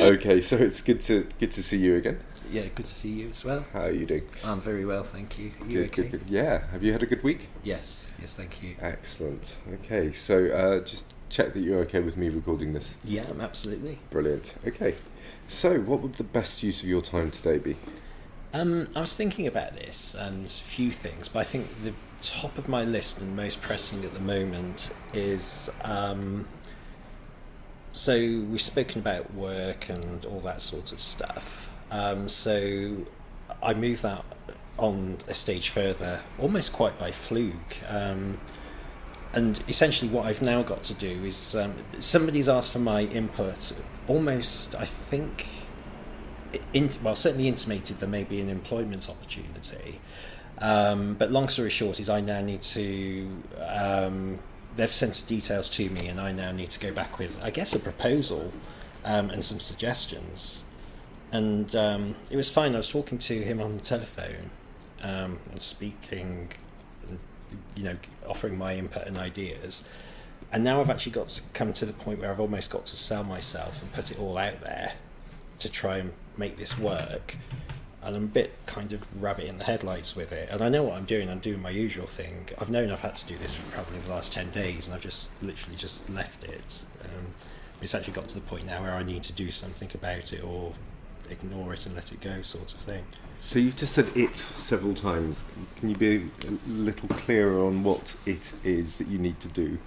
Okay, so it's good to see you again. Yeah, good to see you as well. How are you doing? I'm very well, thank you. Are you okay? Good. Yeah. Have you had a good week? Yes, thank you. Excellent. Okay, so just check that you're okay with me recording this. Yeah, absolutely. Brilliant. Okay, so what would the best use of your time today be? I was thinking about this and a few things, but I think the top of my list and most pressing at the moment is so we've spoken about work and all that sort of stuff. So I moved that on a stage further, almost quite by fluke. And essentially what I've now got to do is somebody's asked for my input, almost, I think, certainly intimated there may be an employment opportunity. But long story short is I now need to... they've sent details to me and I now need to go back with, I guess, a proposal and some suggestions. And it was fine. I was talking to him on the telephone and speaking, offering my input and ideas. And now I've actually got to come to the point where I've almost got to sell myself and put it all out there to try and make this work. And I'm a bit kind of rabbit in the headlights with it. And I know what I'm doing. I'm doing my usual thing. I've known I've had to do this for probably the last 10 days and I've just literally just left it. It's actually got to the point now where I need to do something about it or ignore it and let it go, sort of thing. So you've just said it several times. Can you be a little clearer on what it is that you need to do?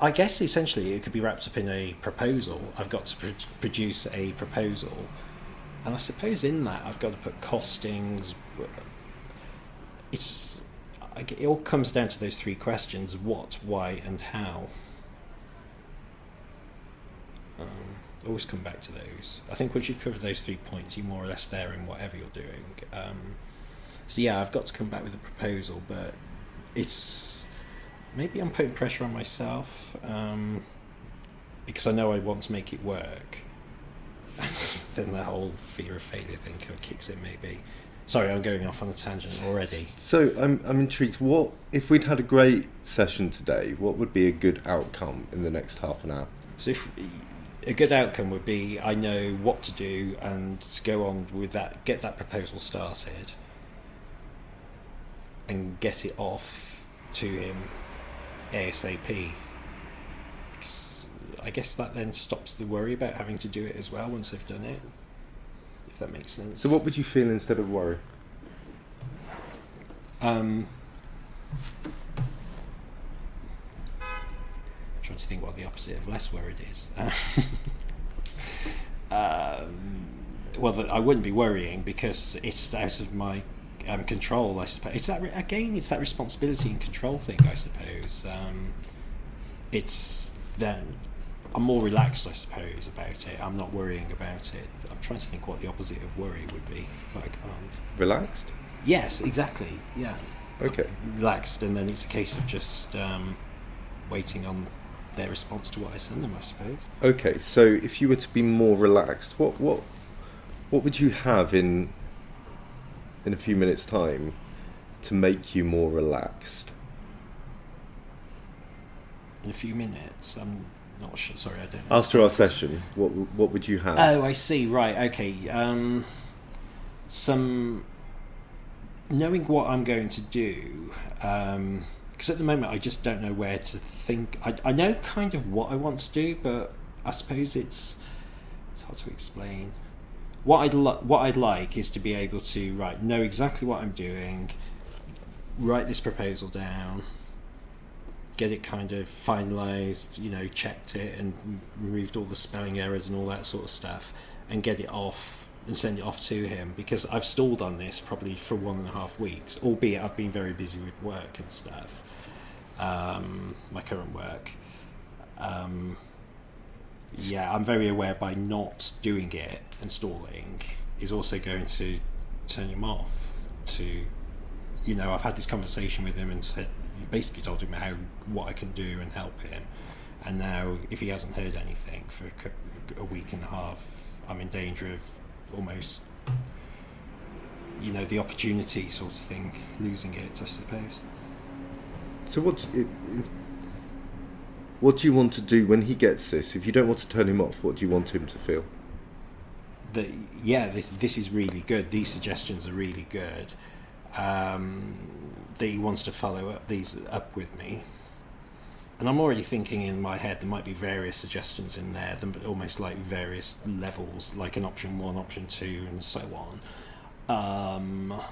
I guess essentially it could be wrapped up in a proposal. I've got to produce a proposal, and I suppose in that I've got to put costings. It all comes down to those three questions: what, why, and how. Always come back to those. I think once you've covered those 3 points, you're more or less there in whatever you're doing. So yeah, I've got to come back with a proposal, but it's maybe I'm putting pressure on myself because I know I want to make it work. Then that whole fear of failure thing kind of kicks in. Maybe. Sorry, I'm going off on a tangent already. So I'm intrigued. What if we'd had a great session today? What would be a good outcome in the next half an hour? So a good outcome would be I know what to do and to go on with that, get that proposal started and get it off to him ASAP. Because I guess that then stops the worry about having to do it as well once I've done it, if that makes sense. So what would you feel instead of worry? Trying to think what the opposite of less worried is. I wouldn't be worrying because it's out of my control, I suppose. It's that responsibility and control thing, I suppose. It's then I'm more relaxed, I suppose, about it. I'm not worrying about it. I'm trying to think what the opposite of worry would be, but I can't. Relaxed? Yes, exactly. Yeah. Okay. I'm relaxed, and then it's a case of just waiting on their response to what I send them, I suppose. Okay, so if you were to be more relaxed, what would you have in a few minutes' time to make you more relaxed? In a few minutes, I'm not sure. Sorry, I don't. After our session, what would you have? Oh, I see. Right. Okay. Some knowing what I'm going to do. Because at the moment I just don't know where to think. I know kind of what I want to do, but I suppose it's hard to explain. What I'd like is to be able to know exactly what I'm doing, write this proposal down, get it kind of finalised, checked it and removed all the spelling errors and all that sort of stuff, and get it off and send it off to him, because I've stalled on this probably for 1.5 weeks, albeit I've been very busy with work and stuff. My current work. I'm very aware by not doing it and stalling is also going to turn him off to, I've had this conversation with him and basically told him what I can do and help him, and now if he hasn't heard anything for a week and a half, I'm in danger of almost the opportunity sort of thing, losing it, I suppose. So What do you want to do when he gets this? If you don't want to turn him off, what do you want him to feel? That this is really good. These suggestions are really good. That he wants to follow up these up with me. And I'm already thinking in my head there might be various suggestions in there, almost like various levels, like an option 1, option 2, and so on.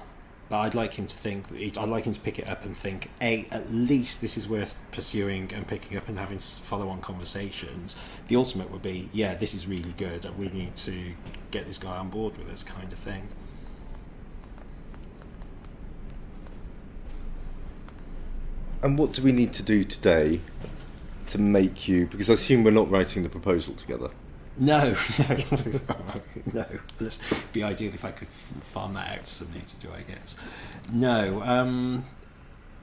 But I'd like him to think. I'd like him to pick it up and think, at least this is worth pursuing and picking up and having follow-on conversations. The ultimate would be, this is really good. We need to get this guy on board with us, kind of thing. And what do we need to do today to make you... Because I assume we're not writing the proposal together. No. It'd be ideal if I could farm that out to somebody to do, I guess. No,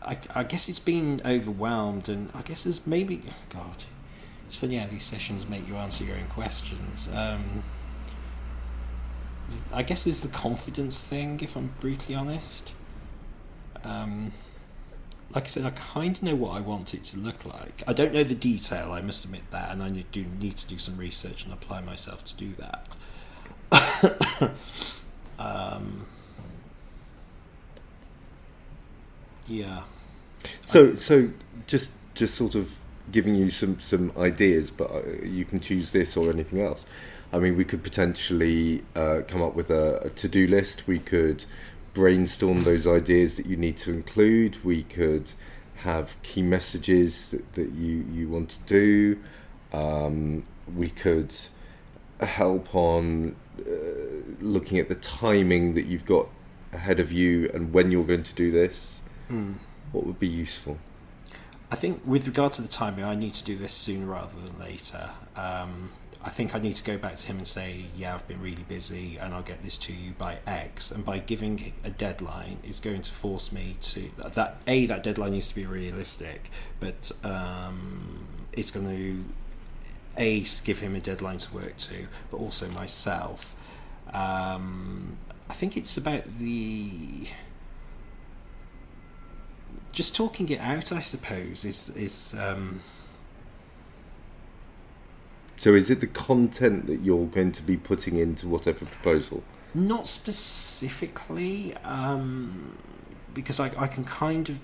I guess it's been overwhelmed, and I guess there's maybe... God, it's funny how these sessions make you answer your own questions. I guess there's the confidence thing, if I'm brutally honest. Like I said, I kind of know what I want it to look like. I don't know the detail, I must admit that, and I do need to do some research and apply myself to do that. Yeah. So just sort of giving you some ideas, but you can choose this or anything else. I mean, we could potentially come up with a to-do list. We could brainstorm those ideas that you need to include. We could have key messages that you want to do. We could help on looking at the timing that you've got ahead of you and when you're going to do this. What would be useful? I think with regard to the timing, I need to do this sooner rather than later. I think I need to go back to him and say, I've been really busy and I'll get this to you by X. And by giving a deadline, it's going to force me to... that deadline needs to be realistic, but it's going to, give him a deadline to work to, but also myself. I think it's about just talking it out, I suppose, is So is it the content that you're going to be putting into whatever proposal? Not specifically, because I can kind of...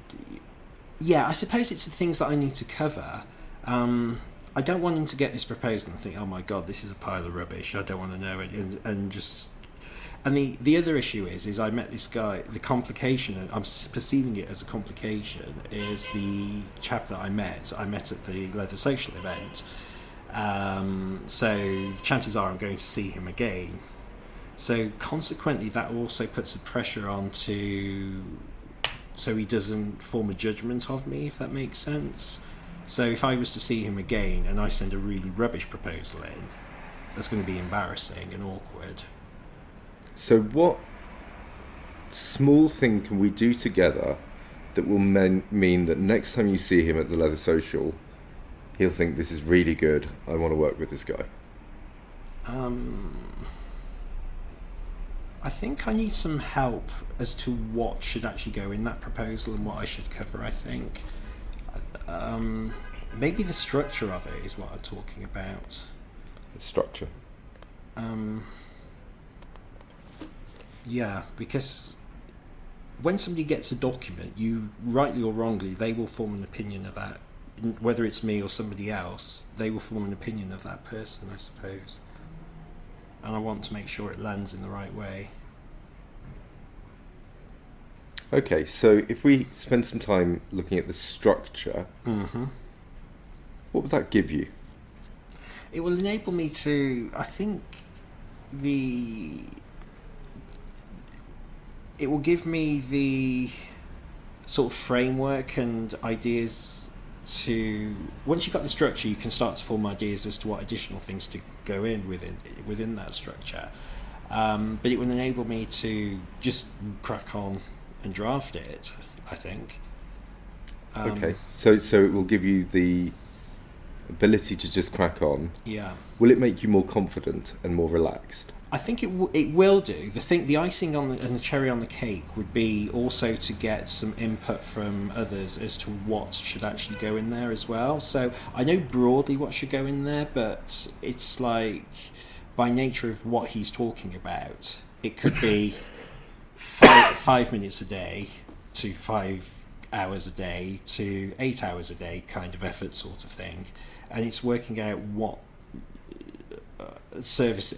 I suppose it's the things that I need to cover. I don't want him to get this proposal and think, oh my God, this is a pile of rubbish, I don't want to know it, and just... And the other issue is I met this guy, the complication, I'm perceiving it as a complication, is the chap that I met at the Leather Social event. So chances are I'm going to see him again. So consequently, that also puts the pressure on so he doesn't form a judgment of me, if that makes sense. So if I was to see him again and I send a really rubbish proposal in, that's going to be embarrassing and awkward. So what small thing can we do together that will mean that next time you see him at the Leather Social, he'll think, this is really good, I want to work with this guy? I think I need some help as to what should actually go in that proposal and what I should cover, I think. Maybe the structure of it is what I'm talking about. The structure? Yeah, because when somebody gets a document, you, rightly or wrongly, they will form an opinion of that. Whether it's me or somebody else, they will form an opinion of that person, I suppose. And I want to make sure it lands in the right way. Okay, so if we spend some time looking at the structure, what would that give you? It will enable me to, I think, it will give me the sort of framework and ideas to... Once you've got the structure, you can start to form ideas as to what additional things to go in within that structure. But it will enable me to just crack on and draft it, I think. Okay, so it will give you the ability to just crack on, Yeah. will it make you more confident and more relaxed? I think it will do. The icing on and the cherry on the cake would be also to get some input from others as to what should actually go in there as well. So I know broadly what should go in there, but it's like by nature of what he's talking about, it could be 5 minutes a day to 5 hours a day to 8 hours a day kind of effort sort of thing, and it's working out what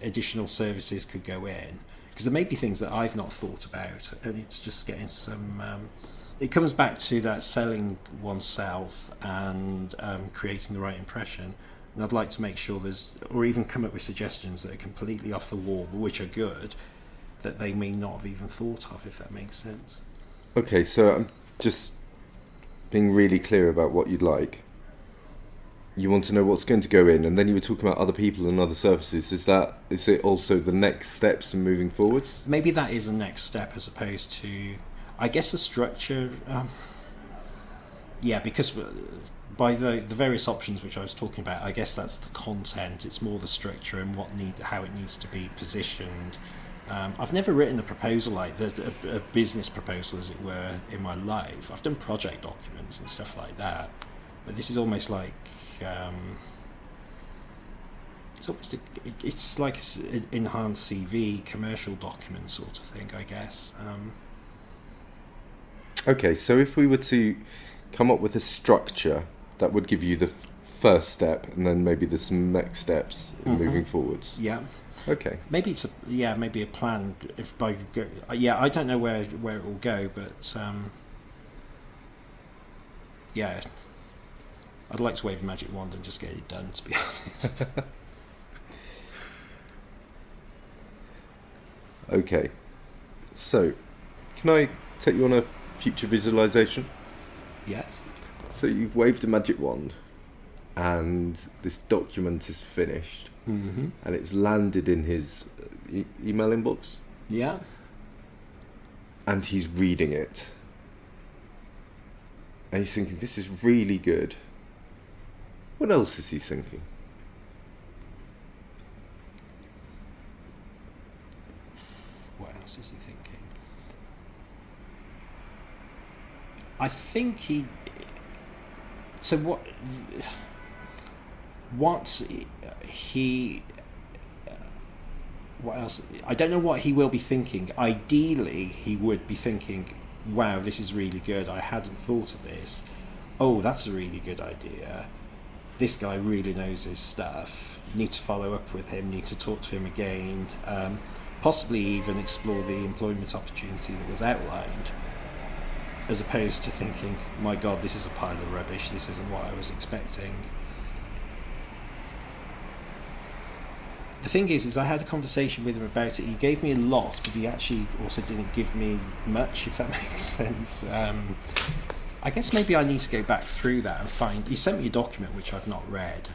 additional services could go in, because there may be things that I've not thought about, and it's just getting some it comes back to that selling oneself and creating the right impression, and I'd like to make sure or even come up with suggestions that are completely off the wall but which are good, that they may not have even thought of, if that makes sense. Okay, so I'm just being really clear about what you'd like. You want to know what's going to go in, and then you were talking about other people and other services. Is it also the next steps in moving forwards? Maybe that is the next step, as opposed to, I guess, the structure. Because by the various options which I was talking about, I guess that's the content. It's more the structure and how it needs to be positioned. I've never written a proposal like that, a business proposal, as it were, in my life. I've done project documents and stuff like that, but this is almost like it's like an enhanced CV commercial document sort of thing, I guess. Okay, so if we were to come up with a structure that would give you the first step, and then maybe there's some next steps in moving forwards. Yeah. Okay. Maybe it's maybe a plan. I don't know where it will go, but I'd like to wave a magic wand and just get it done, to be honest. Okay. So, can I take you on a future visualization? Yes. So you've waved a magic wand, and this document is finished, and it's landed in his email inbox. Yeah. And he's reading it. And he's thinking, this is really good. What else is he thinking? What else is he thinking? I think he... So what else? I don't know what he will be thinking. Ideally, he would be thinking, wow, this is really good. I hadn't thought of this. Oh, that's a really good idea. This guy really knows his stuff. Need to follow up with him, need to talk to him again. Possibly even explore the employment opportunity that was outlined, as opposed to thinking, my God, this is a pile of rubbish, this isn't what I was expecting. The thing is I had a conversation with him about it. He gave me a lot, but he actually also didn't give me much, if that makes sense. I guess maybe I need to go back through that and find... He sent me a document which I've not read.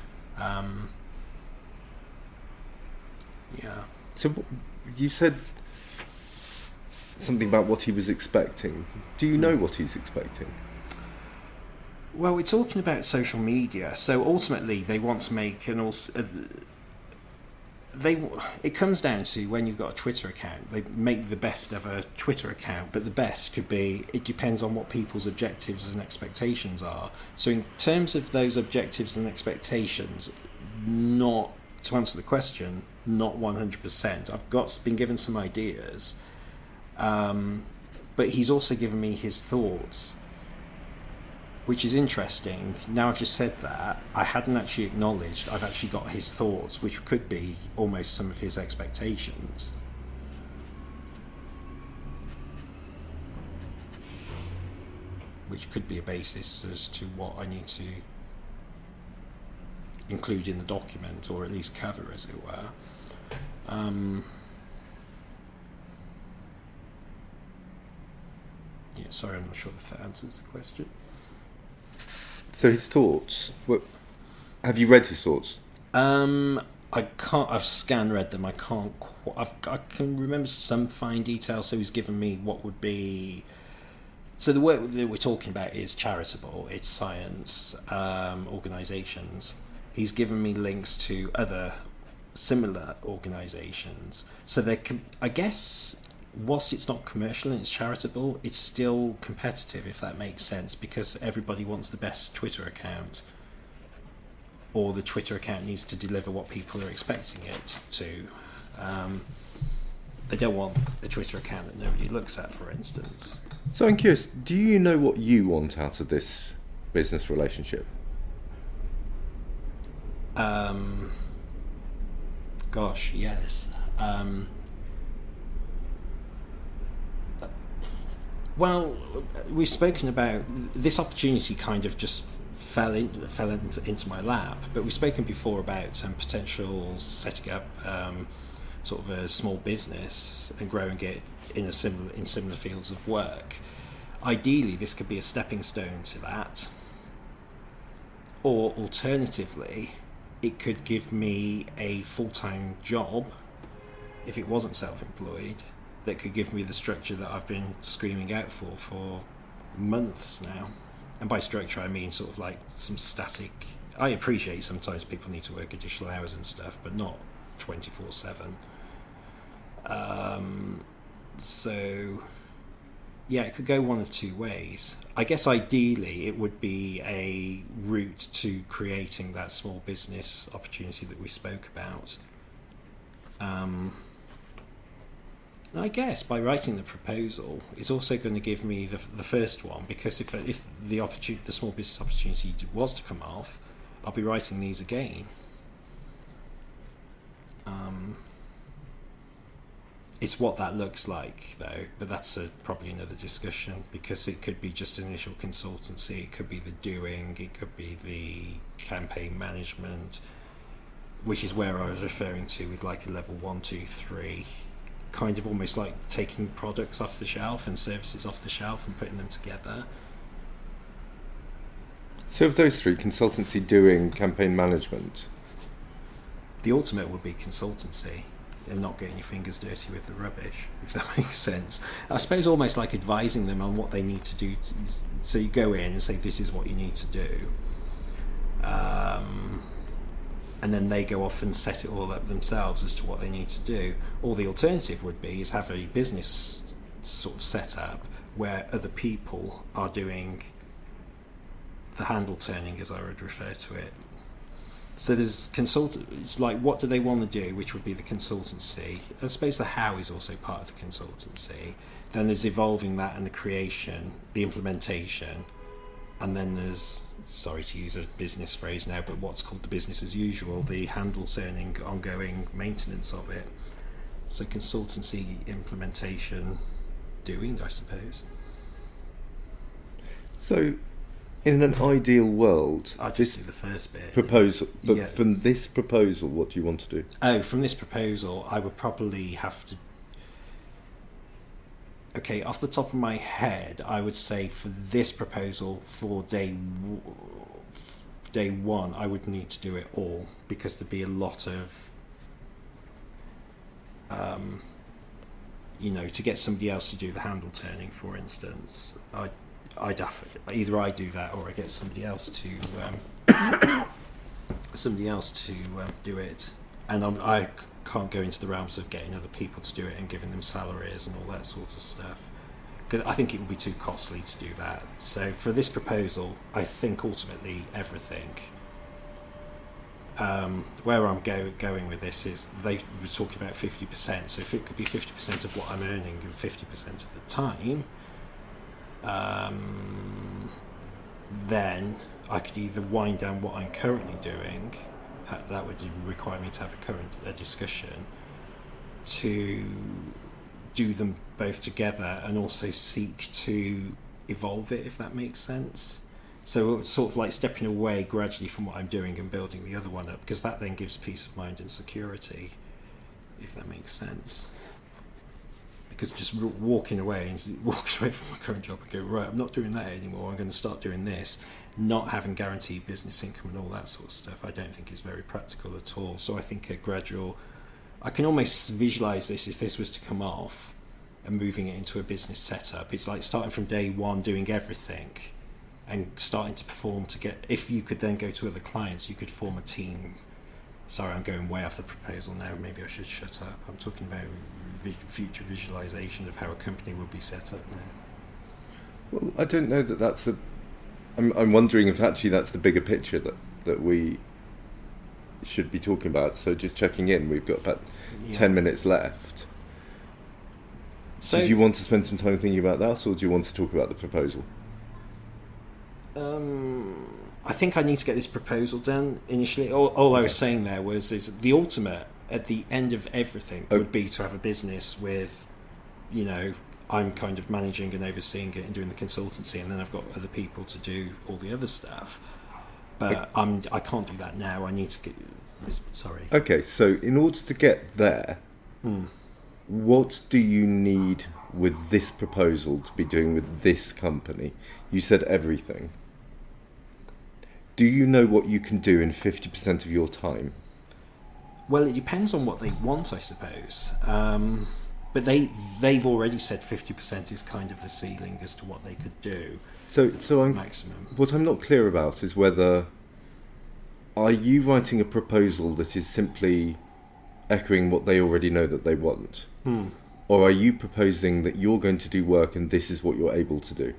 So you said something about what he was expecting. Do you know what he's expecting? Well, we're talking about social media, so ultimately they want to make it comes down to, when you've got a Twitter account, they make the best of a Twitter account, but the best could be, it depends on what people's objectives and expectations are. So in terms of those objectives and expectations, not, to answer the question, not 100%. I've been given some ideas, but he's also given me his thoughts, which is interesting. Now I've just said that, I hadn't actually acknowledged I've actually got his thoughts, which could be almost some of his expectations. Which could be a basis as to what I need to include in the document, or at least cover, as it were. Sorry, I'm not sure if that answers the question. So his thoughts. Have you read his thoughts? I can't. I've scan read them. I can't. I can remember some fine details. So he's given me what would be. So the work that we're talking about is charitable. It's science organisations. he's given me links to other similar organisations. So there can, I guess, whilst it's not commercial and it's charitable, it's still competitive, if that makes sense, because everybody wants the best Twitter account, or the Twitter account needs to deliver what people are expecting it to. They don't want a Twitter account that nobody looks at, for instance. So I'm curious, do you know what you want out of this business relationship? Gosh, yes. Well, we've spoken about this opportunity. Kind of just fell into my lap. But we've spoken before about potential setting up sort of a small business and growing it in similar fields of work. Ideally, this could be a stepping stone to that. Or alternatively, it could give me a full-time job, if it wasn't self-employed, that could give me the structure that I've been screaming out for months now. And by structure, I mean sort of like some static. I appreciate sometimes people need to work additional hours and stuff, but not 24/7. So yeah, it could go one of two ways. I guess ideally it would be a route to creating that small business opportunity that we spoke about. I guess by writing the proposal, it's also going to give me the first one, because if the small business opportunity was to come off, I'll be writing these again. It's what that looks like, though, but that's probably another discussion, because it could be just initial consultancy, it could be the doing, it could be the campaign management, which is where I was referring to with like a level 1, 2, 3, kind of almost like taking products off the shelf and services off the shelf and putting them together. So of those three, consultancy, doing, campaign management, the ultimate would be consultancy and not getting your fingers dirty with the rubbish, if that makes sense. I suppose almost like advising them on what they need to do. So you go in and say, this is what you need to do. And then they go off and set it all up themselves as to what they need to do. Or the alternative would be is have a business sort of set up where other people are doing the handle turning, as I would refer to it. So there's it's like, what do they want to do, which would be the consultancy. I suppose the how is also part of the consultancy. Then there's evolving that and the creation, the implementation, and then there's, sorry to use a business phrase now, but what's called the business as usual, the handle turning, ongoing maintenance of it. So consultancy, implementation, doing, I suppose. So in an ideal world, I'll just do the first bit. Proposal, but Yeah. from this proposal, what do you want to do? Oh, from this proposal, I would probably have to. Okay, off the top of my head, I would say for this proposal, for day one, I would need to do it all, because there'd be a lot of, to get somebody else to do the handle turning, for instance. I'd have either I do that or I get somebody else to do it, and I can't go into the realms of getting other people to do it and giving them salaries and all that sort of stuff, because I think it would be too costly to do that. So for this proposal, I think ultimately everything. Where I'm going with this is they were talking about 50%. So if it could be 50% of what I'm earning and 50% of the time, then I could either wind down what I'm currently doing. That would require me to have a discussion to do them both together and also seek to evolve it, if that makes sense. So it's sort of like stepping away gradually from what I'm doing and building the other one up, because that then gives peace of mind and security, if that makes sense. Because just walking away from my current job and go, right, I'm not doing that anymore, I'm going to start doing this, not having guaranteed business income and all that sort of stuff, I don't think is very practical at all. So I think a gradual, I can almost visualise this, if this was to come off and moving it into a business setup, it's like starting from day one doing everything, and starting to perform to get. If you could then go to other clients, you could form a team. Sorry, I'm going way off the proposal now. Maybe I should shut up. I'm talking about future visualization of how a company would be set up now. Well, I don't know that that's a. I'm wondering if actually that's the bigger picture that we should be talking about. So just checking in. We've got about 10 minutes left. So do you want to spend some time thinking about that, or do you want to talk about the proposal? I think I need to get this proposal done initially. All I was saying there is the ultimate at the end of everything would be to have a business with, I'm kind of managing and overseeing it and doing the consultancy, and then I've got other people to do all the other stuff. But I can't do that now. I need to get. Sorry. Okay, so in order to get there, what do you need with this proposal to be doing with this company? You said everything. Do you know what you can do in 50% of your time? Well, it depends on what they want, I suppose. But they've already said 50% is kind of the ceiling as to what they could do. So I'm, maximum. What I'm not clear about is whether are you writing a proposal that is simply echoing what they already know that they want, or are you proposing that you're going to do work and this is what you're able to do?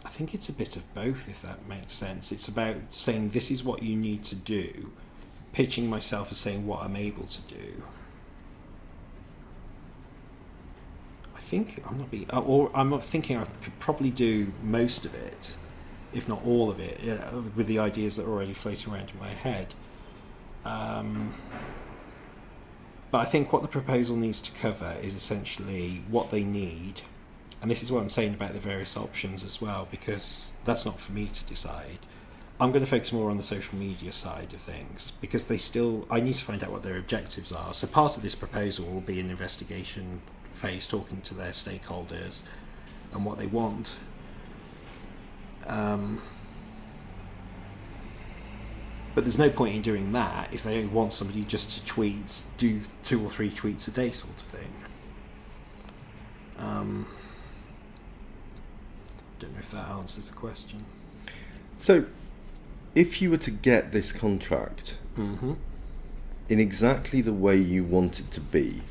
I think it's a bit of both, if that makes sense. It's about saying this is what you need to do, pitching myself as saying what I'm able to do. I'm thinking I could probably do most of it, if not all of it, with the ideas that are already floating around in my head. But I think what the proposal needs to cover is essentially what they need. And this is what I'm saying about the various options as well, because that's not for me to decide. I'm going to focus more on the social media side of things, because I need to find out what their objectives are. So part of this proposal will be an investigation phase, talking to their stakeholders and what they want. But there's no point in doing that if they want somebody just to do 2 or 3 tweets a day sort of thing. Don't know if that answers the question. So, if you were to get this contract in exactly the way you want it to be,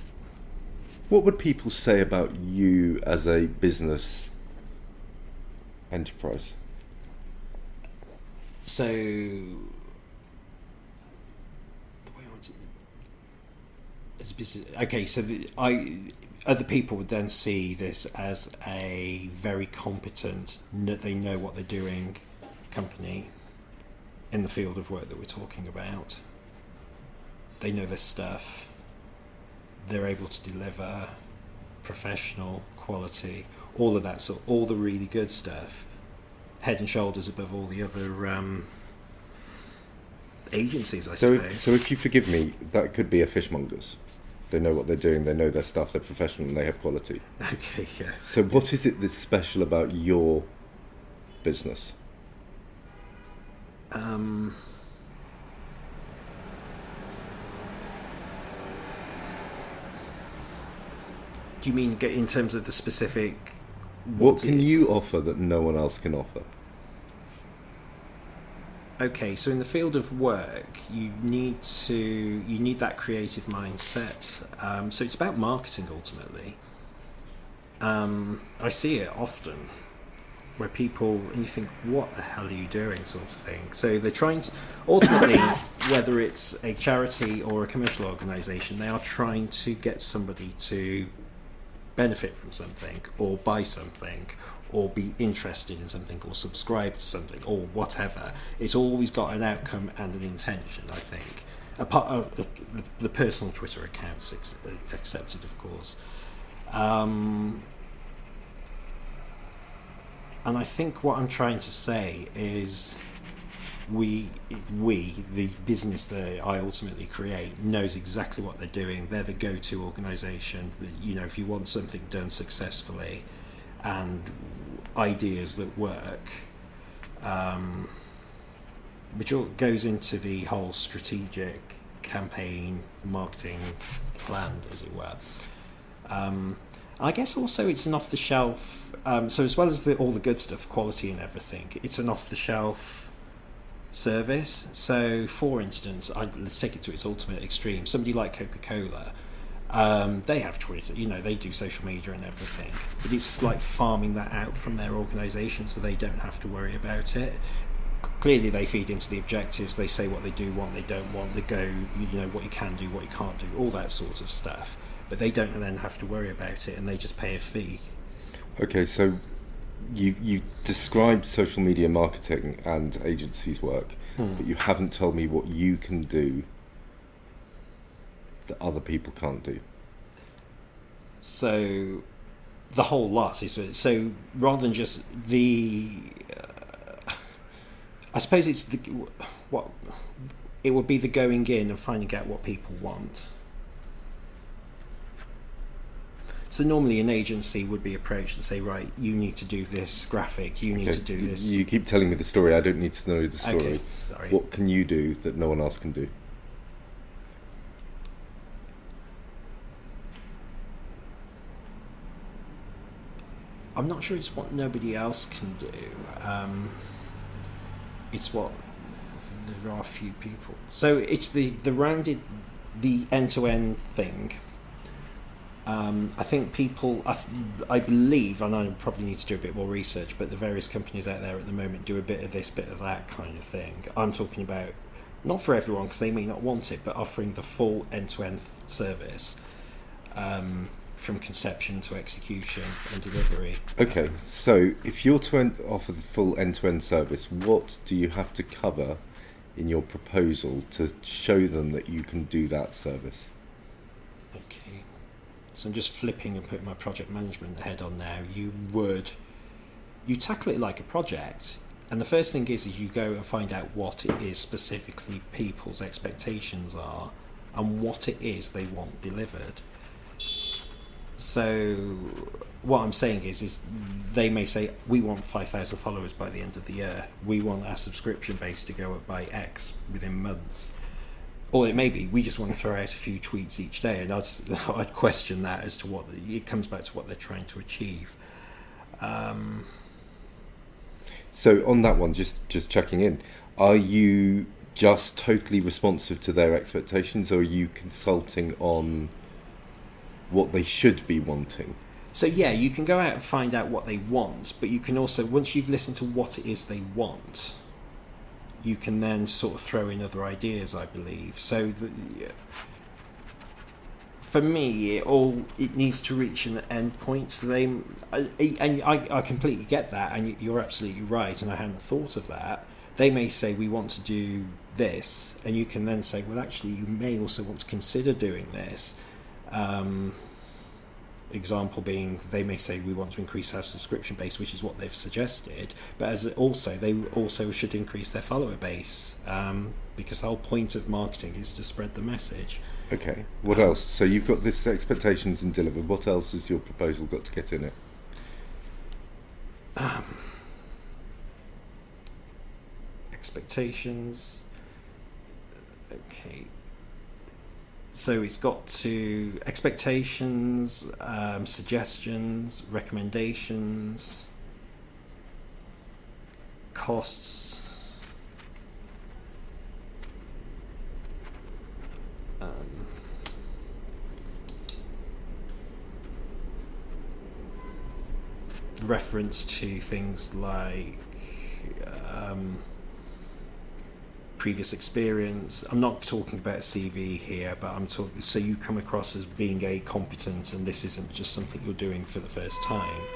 what would people say about you as a business enterprise? So, the way I want it as a business. Okay, so other people would then see this as a very competent, they know what they're doing company in the field of work that we're talking about. They know their stuff. They're able to deliver professional quality, all of that sort, all the really good stuff, head and shoulders above all the other agencies, I suppose. So if you forgive me, that could be a fishmonger's. They know what they're doing, they know their stuff, they're professional, and they have quality. Okay, yeah. So what is it that's special about your business? Do you mean in terms of the specific... What can you offer that no one else can offer? Okay, so in the field of work, you need that creative mindset. So it's about marketing ultimately. I see it often where people, and you think, what the hell are you doing, sort of thing. So they're trying to, ultimately, whether it's a charity or a commercial organisation, they are trying to get somebody to benefit from something or buy something or be interested in something or subscribe to something or whatever. It's always got an outcome and an intention, I think. Apart of the personal Twitter accounts accepted, of course. And I think what I'm trying to say is we, the business that I ultimately create, knows exactly what they're doing. They're the go-to organisation. If you want something done successfully and ideas that work, which all goes into the whole strategic campaign marketing plan, as it were. I guess also it's an off-the-shelf. So as well as all the good stuff, quality and everything, it's an off-the-shelf service. So, for instance, let's take it to its ultimate extreme. Somebody like Coca-Cola, they have Twitter, they do social media and everything, but it's like farming that out from their organisation so they don't have to worry about it. Clearly they feed into the objectives, they say what they do want, they don't want, they go, what you can do, what you can't do, all that sort of stuff, but they don't then have to worry about it and they just pay a fee. Okay, so you described social media marketing and agencies' work, but you haven't told me what you can do that other people can't do. So the whole lot is, so rather than just I suppose it's what it would be, the going in and finding out what people want. So normally an agency would be approached and say, right, you need to do this graphic, you need to do this. You keep telling me the story, I don't need to know the story. Okay, sorry. What can you do that no one else can do? I'm not sure it's what nobody else can do. It's what there are few people. So it's the end-to-end thing. I think people, I believe, and I probably need to do a bit more research, but the various companies out there at the moment do a bit of this, bit of that kind of thing. I'm talking about, not for everyone because they may not want it, but offering the full end-to-end service. From conception to execution and delivery. Okay, so if you're to offer the full end-to-end service, what do you have to cover in your proposal to show them that you can do that service? Okay, so I'm just flipping and putting my project management head on now. You tackle it like a project, and the first thing is you go and find out what it is specifically people's expectations are and what it is they want delivered. So what I'm saying is they may say, we want 5,000 followers by the end of the year. We want our subscription base to go up by X within months. Or it may be, we just want to throw out a few tweets each day. And I'd question that as to what, it comes back to what they're trying to achieve. So on that one, just checking in, are you just totally responsive to their expectations, or are you consulting on what they should be wanting? So yeah, you can go out and find out what they want, but you can also, once you've listened to what it is they want, you can then sort of throw in other ideas, I believe. So for me, it needs to reach an end point. So I completely get that, and you're absolutely right, and I hadn't thought of that. They may say, we want to do this, and you can then say, well, actually, you may also want to consider doing this. Example being, they may say we want to increase our subscription base, which is what they've suggested, but they also should increase their follower base, because the whole point of marketing is to spread the message. Okay, what else? So you've got this expectations and deliver. What else has your proposal got to get in it? Expectations. Okay. So it's got to expectations, suggestions, recommendations, costs, reference to things like previous experience. I'm not talking about a CV here, but I'm talking so you come across as being a competent, and this isn't just something you're doing for the first time.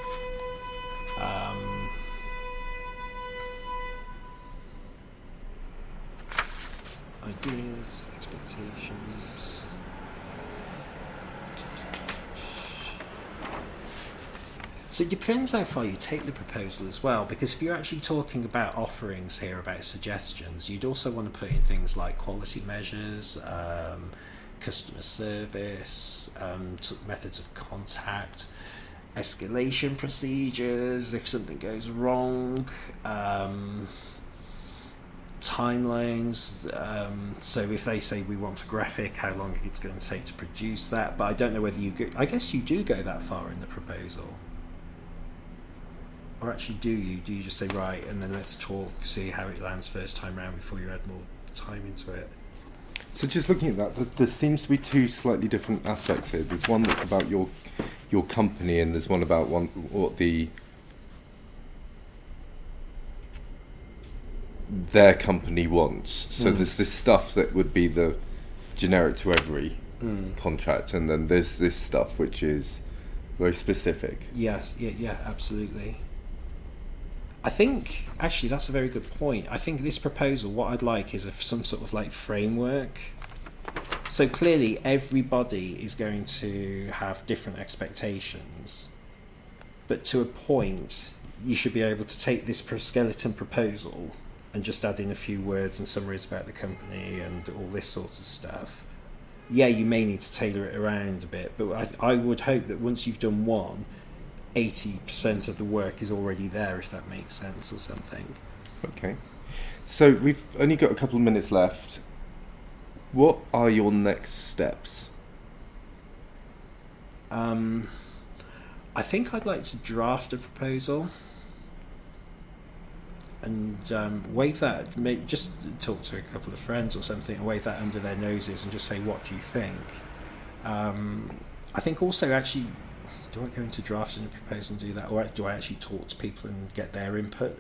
Ideas, expectations. So it depends how far you take the proposal as well, because if you're actually talking about offerings here, about suggestions, you'd also want to put in things like quality measures, customer service, methods of contact, escalation procedures if something goes wrong, timelines. So if they say we want a graphic, how long it's going to take to produce that. But I don't know whether you go, I guess you do go that far in the proposal. Or actually do you just say, right, and then let's talk, see how it lands first time round before you add more time into it? So just looking at that, there seems to be two slightly different aspects here. There's one that's about your company, and there's one about what their company wants. So there's this stuff that would be the generic to every contract, and then there's this stuff which is very specific. Yes, yeah, absolutely. I think, actually, that's a very good point. I think this proposal, what I'd like is some sort of like framework. So clearly everybody is going to have different expectations, but to a point you should be able to take this skeleton proposal and just add in a few words and summaries about the company and all this sort of stuff. Yeah, you may need to tailor it around a bit, but I would hope that once you've done one, 80% of the work is already there, if that makes sense, or something. Okay. So we've only got a couple of minutes left. What are your next steps? I think I'd like to draft a proposal and wave that, just talk to a couple of friends or something and wave that under their noses and just say, what do you think? I think also, actually, do I go into drafting a proposal and do that, or do I actually talk to people and get their input?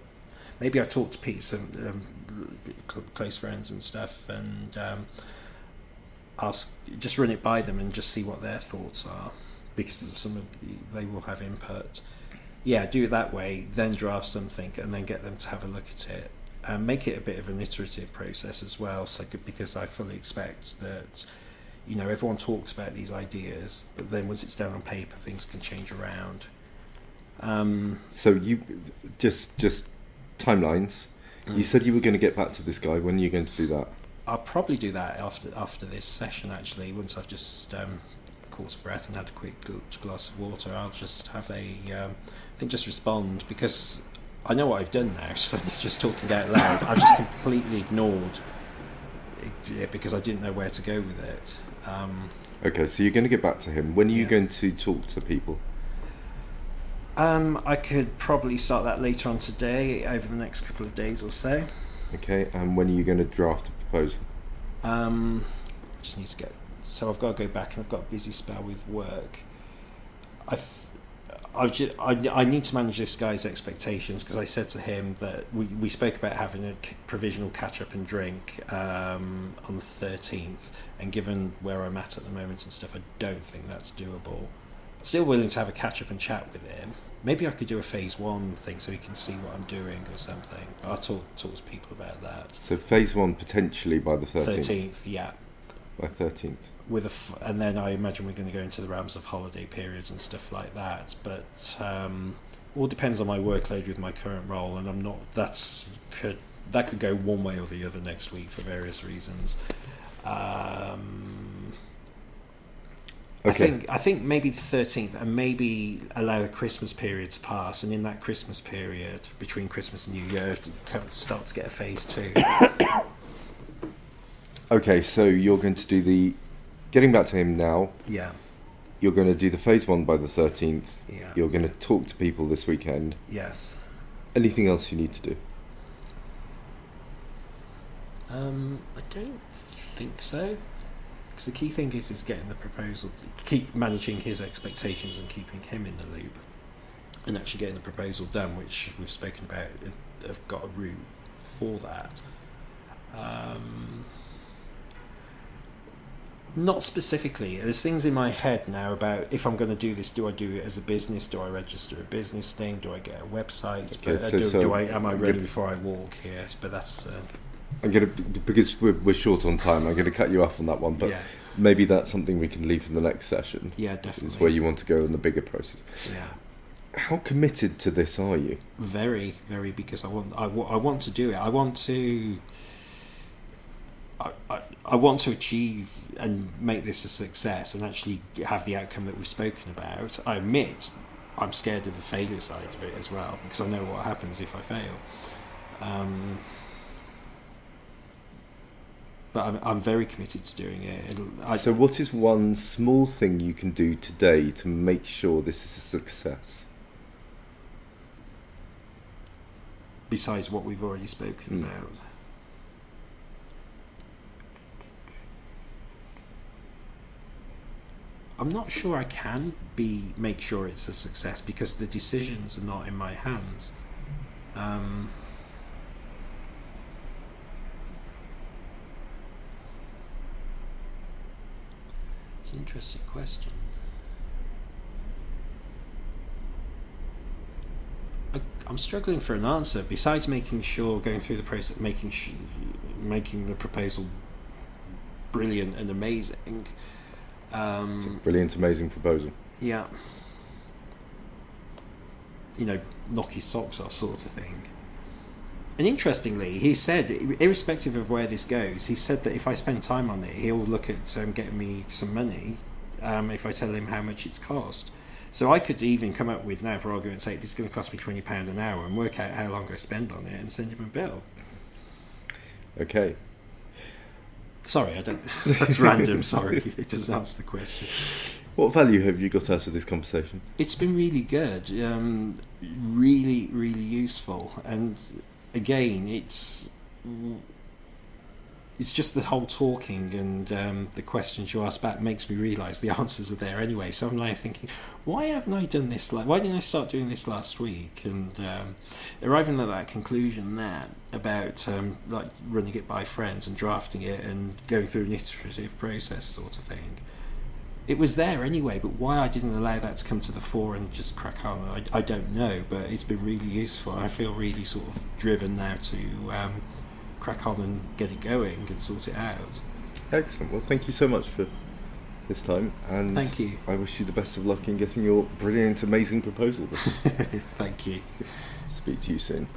Maybe I talk to some close friends and stuff, and just run it by them and just see what their thoughts are, because they will have input. Yeah, do it that way, then draft something and then get them to have a look at it, and make it a bit of an iterative process as well. So because I fully expect that, everyone talks about these ideas, but then once it's down on paper, things can change around. So you just timelines. You said you were going to get back to this guy. When are you going to do that? I'll probably do that after this session, actually. Once I've just caught a breath and had a quick glass of water, I'll just have just respond, because I know what I've done now. It's funny just talking out loud. I've just completely ignored it because I didn't know where to go with it. Okay, so you're going to get back to him. When are you going to talk to people? I could probably start that later on today, over the next couple of days or so. Okay, and when are you going to draft a proposal? I just need to get... So I've got to go back, and I've got a busy spell with work. I need to manage this guy's expectations, because I said to him that we spoke about having a provisional catch up and drink on the 13th, and given where I'm at the moment and stuff, I don't think that's doable. Still willing to have a catch up and chat with him. Maybe I could do a phase 1 thing so he can see what I'm doing or something. I'll talk to people about that. So phase 1 potentially by the 13th? 13th, yeah. By 13th. And then I imagine we're going to go into the realms of holiday periods and stuff like that. But all depends on my workload with my current role, and I'm not. That could go one way or the other next week for various reasons. Okay. I think maybe the 13th, and maybe allow the Christmas period to pass, and in that Christmas period between Christmas and New Year, start to get a phase 2. Okay, so you're going to do getting back to him now. Yeah. You're going to do the phase 1 by the 13th. Yeah. You're going to talk to people this weekend. Yes. Anything else you need to do? I don't think so. Because the key thing is getting the proposal, keep managing his expectations and keeping him in the loop, and actually getting the proposal done, which we've spoken about. I've got a route for that. Not specifically. There's things in my head now about, if I'm going to do this, do I do it as a business? Do I register a business name? Do I get a website? Okay, am I ready before I walk here? But that's... I'm going to, because we're short on time, I'm going to cut you off on that one, but maybe that's something we can leave for the next session. Yeah, definitely. Is where you want to go in the bigger process. Yeah. How committed to this are you? Very, very, because I want to do it. I want to... I want to achieve and make this a success and actually have the outcome that we've spoken about. I admit I'm scared of the failure side of it as well, because I know what happens if I fail. but I'm very committed to doing it. So what is one small thing you can do today to make sure this is a success? Besides what we've already spoken about. I'm not sure I can make sure it's a success because the decisions are not in my hands. It's an interesting question. I'm struggling for an answer. Besides making sure, going through the process, making the proposal brilliant and amazing. It's a brilliant, amazing proposal. Yeah. You know, knock his socks off, sort of thing. And interestingly, he said, irrespective of where this goes, he said that if I spend time on it, he'll look at getting me some money if I tell him how much it's cost. So I could even come up with, now for argument's sake, this is going to cost me £20 an hour and work out how long I spend on it and send him a bill. Okay. Sorry, I don't. That's random, sorry. It doesn't answer the question. What value have you got out of this conversation? It's been really good. Really, really useful. And again, it's just the whole talking and the questions you ask back makes me realise the answers are there anyway. So I'm now thinking, why haven't I done this? Why didn't I start doing this last week? And arriving at that conclusion there about like running it by friends and drafting it and going through an iterative process sort of thing. It was there anyway, but why I didn't allow that to come to the fore and just crack on, I don't know. But it's been really useful. I feel really sort of driven now to crack on and get it going and sort it out. Excellent. Well, thank you so much for this time, and thank you. I wish you the best of luck in getting your brilliant, amazing proposal. Thank you. Speak to you soon.